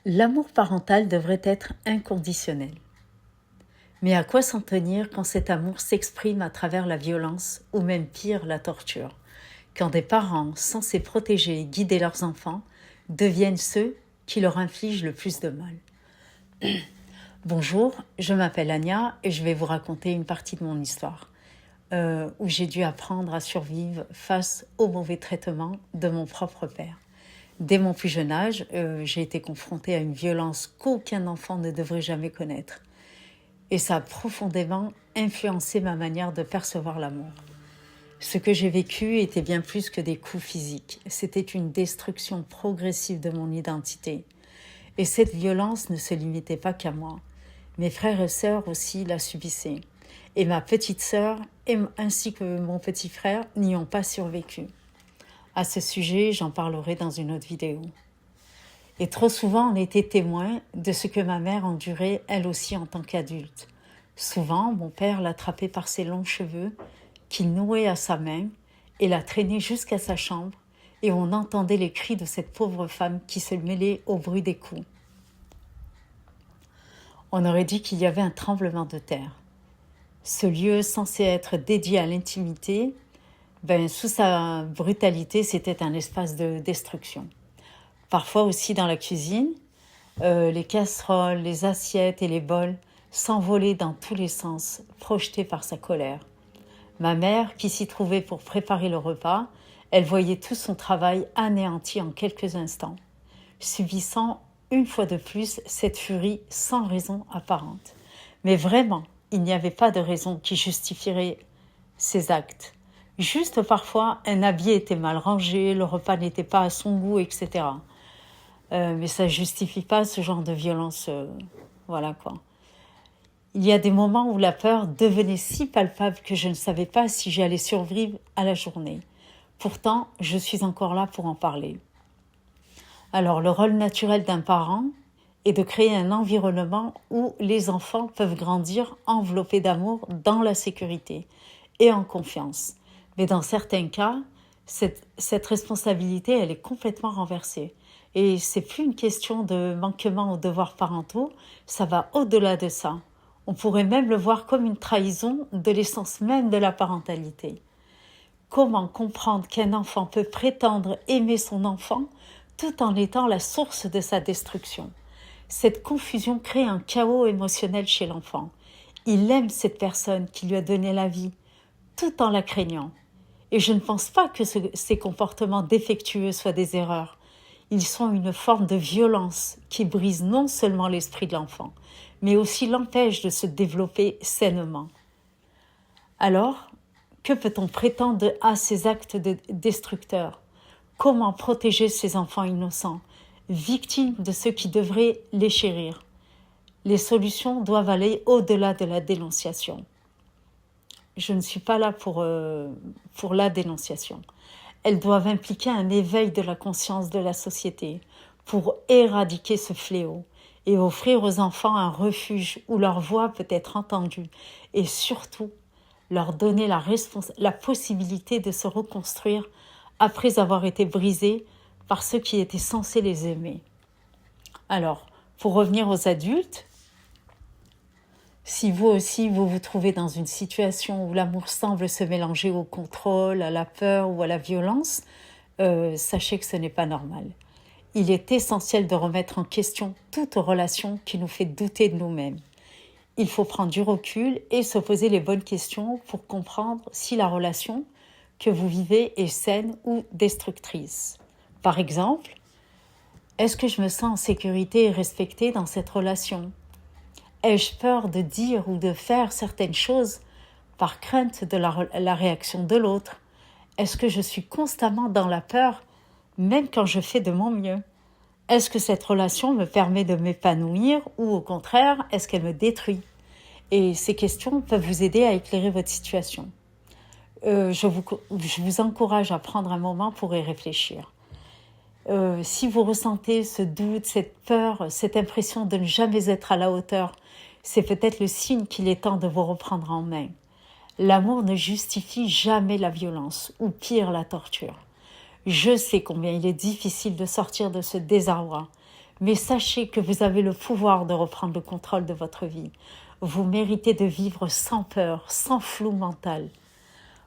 L'amour parental devrait être inconditionnel. Mais à quoi s'en tenir quand cet amour s'exprime à travers la violence ou même pire, la torture? Quand des parents censés protéger et guider leurs enfants deviennent ceux qui leur infligent le plus de mal. Bonjour, je m'appelle Anya et je vais vous raconter une partie de mon histoire où j'ai dû apprendre à survivre face au mauvais traitement de mon propre père. Dès mon plus jeune âge, j'ai été confrontée à une violence qu'aucun enfant ne devrait jamais connaître. Et ça a profondément influencé ma manière de percevoir l'amour. Ce que j'ai vécu était bien plus que des coups physiques. C'était une destruction progressive de mon identité. Et cette violence ne se limitait pas qu'à moi. Mes frères et sœurs aussi la subissaient. Et ma petite sœur ainsi que mon petit frère n'y ont pas survécu. À ce sujet, j'en parlerai dans une autre vidéo. Et trop souvent, on était témoin de ce que ma mère endurait elle aussi en tant qu'adulte. Souvent, mon père l'attrapait par ses longs cheveux, qu'il nouait à sa main, et la traînait jusqu'à sa chambre, et on entendait les cris de cette pauvre femme qui se mêlait au bruit des coups. On aurait dit qu'il y avait un tremblement de terre. Ce lieu censé être dédié à l'intimité, sous sa brutalité, c'était un espace de destruction. Parfois aussi dans la cuisine, les casseroles, les assiettes et les bols s'envolaient dans tous les sens, projetés par sa colère. Ma mère, qui s'y trouvait pour préparer le repas, elle voyait tout son travail anéanti en quelques instants, subissant une fois de plus cette furie sans raison apparente. Mais vraiment, il n'y avait pas de raison qui justifierait ces actes. Juste parfois, un habit était mal rangé, le repas n'était pas à son goût, etc. Mais ça ne justifie pas ce genre de violence. Voilà quoi. Il y a des moments où la peur devenait si palpable que je ne savais pas si j'allais survivre à la journée. Pourtant, je suis encore là pour en parler. Alors, le rôle naturel d'un parent est de créer un environnement où les enfants peuvent grandir enveloppés d'amour dans la sécurité et en confiance. Mais dans certains cas, cette responsabilité, elle est complètement renversée. Et c'est plus une question de manquement aux devoirs parentaux, ça va au-delà de ça. On pourrait même le voir comme une trahison de l'essence même de la parentalité. Comment comprendre qu'un enfant peut prétendre aimer son enfant tout en étant la source de sa destruction? Cette confusion crée un chaos émotionnel chez l'enfant. Il aime cette personne qui lui a donné la vie, tout en la craignant. Et je ne pense pas que ces comportements défectueux soient des erreurs. Ils sont une forme de violence qui brise non seulement l'esprit de l'enfant, mais aussi l'empêche de se développer sainement. Alors, que peut-on prétendre à ces actes destructeurs? Comment protéger ces enfants innocents, victimes de ceux qui devraient les chérir? Les solutions doivent aller au-delà de la dénonciation. Je ne suis pas là pour la dénonciation. Elles doivent impliquer un éveil de la conscience de la société pour éradiquer ce fléau et offrir aux enfants un refuge où leur voix peut être entendue et surtout leur donner la possibilité de se reconstruire après avoir été brisés par ceux qui étaient censés les aimer. Alors, pour revenir aux adultes, si vous aussi vous vous trouvez dans une situation où l'amour semble se mélanger au contrôle, à la peur ou à la violence, sachez que ce n'est pas normal. Il est essentiel de remettre en question toute relation qui nous fait douter de nous-mêmes. Il faut prendre du recul et se poser les bonnes questions pour comprendre si la relation que vous vivez est saine ou destructrice. Par exemple, est-ce que je me sens en sécurité et respectée dans cette relation ? Ai-je peur de dire ou de faire certaines choses par crainte de la réaction de l'autre? Est-ce que je suis constamment dans la peur, même quand je fais de mon mieux? Est-ce que cette relation me permet de m'épanouir ou au contraire, est-ce qu'elle me détruit? Et ces questions peuvent vous aider à éclairer votre situation. Je vous encourage à prendre un moment pour y réfléchir. Si vous ressentez ce doute, cette peur, cette impression de ne jamais être à la hauteur, c'est peut-être le signe qu'il est temps de vous reprendre en main. L'amour ne justifie jamais la violence, ou pire, la torture. Je sais combien il est difficile de sortir de ce désarroi, Mais sachez que vous avez le pouvoir de reprendre le contrôle de votre vie. Vous méritez de vivre sans peur, sans flou mental.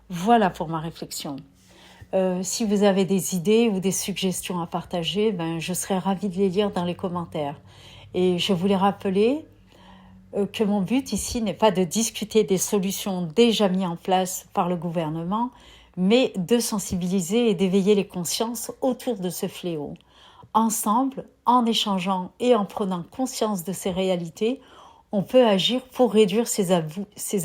Voilà pour ma réflexion. Si vous avez des idées ou des suggestions à partager, je serais ravie de les lire dans les commentaires. Et je voulais rappeler que mon but ici n'est pas de discuter des solutions déjà mises en place par le gouvernement, mais de sensibiliser et d'éveiller les consciences autour de ce fléau. Ensemble, en échangeant et en prenant conscience de ces réalités, on peut agir pour réduire ces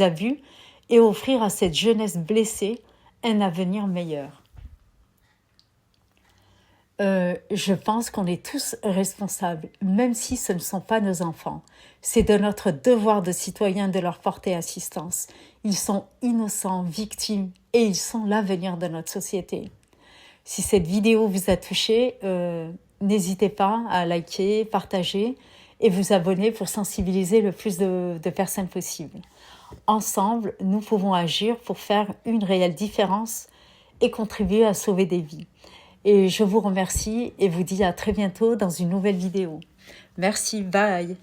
abus et offrir à cette jeunesse blessée un avenir meilleur. Je pense qu'on est tous responsables, même si ce ne sont pas nos enfants. C'est de notre devoir de citoyen de leur porter assistance. Ils sont innocents, victimes, et ils sont l'avenir de notre société. Si cette vidéo vous a touché, n'hésitez pas à liker, partager et vous abonner pour sensibiliser le plus de personnes possible. Ensemble, nous pouvons agir pour faire une réelle différence et contribuer à sauver des vies. Et je vous remercie et vous dis à très bientôt dans une nouvelle vidéo. Merci, bye!